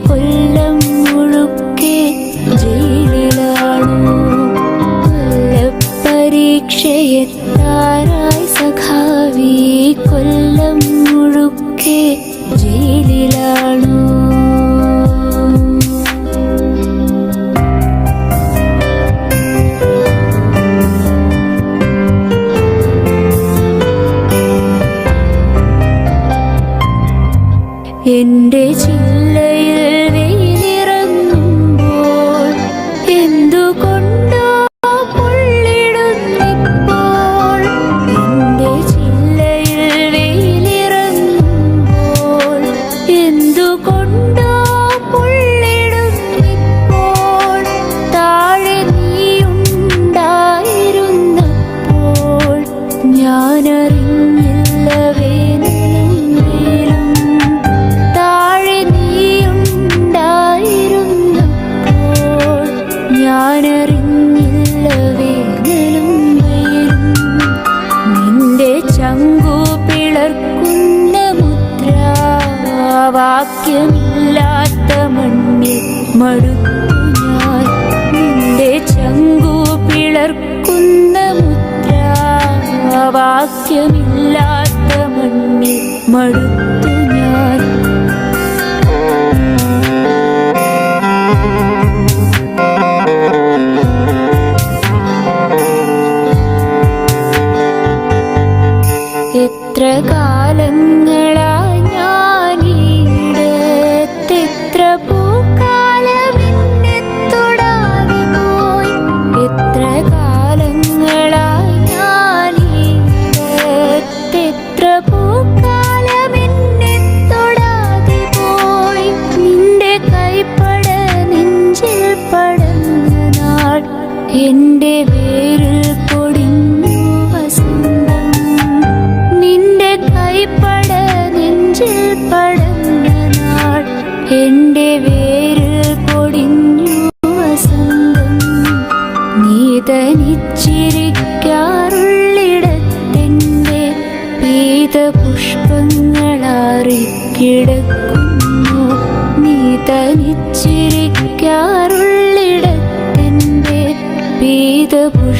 കൊല്ലം മുഴുക്കെ ജയിലിലാണു. പരീക്ഷയെത്താറായി സഖാവി കൊല്ലം മുഴുക്കെ ജയിലിലാണു. എന്റെ ചില്ലയിൽ വെയിലിറങ്ങുമ്പോൾ എന്തുകൊണ്ടോ പൊള്ളിടുന്നിപ്പോൾ. എന്റെ ചില്ലയിൽ വെയിലിറങ്ങുമ്പോൾ എന്തുകൊണ്ടോ പൊള്ളിടുന്നിപ്പോൾ. താഴെ നീയുണ്ടായിരുന്നപ്പോൾ ഞാനറിഞ്ഞില്ല വേനലും വെയിലും. ഞാനറിഞ്ഞില്ല വേനലും വെയിലും. നിന്റെ ചങ്കു പിളർക്കുന്ന മുദ്രാവാക്യമില്ലാത്ത മണ്ണിൽ മടുത്തു ഞാൻ. നിന്റെ ചങ്കു പിളർക്കുന്ന മുദ്രാവാക്യമില്ലാത്ത മണ്ണിൽ മടുത്തു ഞാൻ. എത്ര കാലങ്ങളായി ഞാനീടത്തെത്ര പൂക്കാലമെന്നെ തൊടാതെ പോയി. എത്ര കാലങ്ങളായി ഞാനീടത്തെത്ര പൂക്കാലമെന്നെ തൊടാതെ പോയി. നിന്റെ കൈപ്പട നെഞ്ചിൽ പടർന്ന നാൾ എന്റെ വേരിൽ പൊടിഞ്ഞു വസന്തം. നിന്റെ കൈപ്പട നെഞ്ചിൽ പടർന്ന നാൾ എന്റെ വേരിൽ പൊടിഞ്ഞു വസന്തം. നീ തനിച്ചിരിക്കാറുള്ളിടത്തെന്റെ പീതപുഷ്പങ്ങളാറിക്കിടക്കുന്നു. നീ തനിച്ചിരിക്കാറുള്ളിടത്തെന്റെ പീതപുഷ്പങ്ങളാറിക്കിടക്കുന്നു.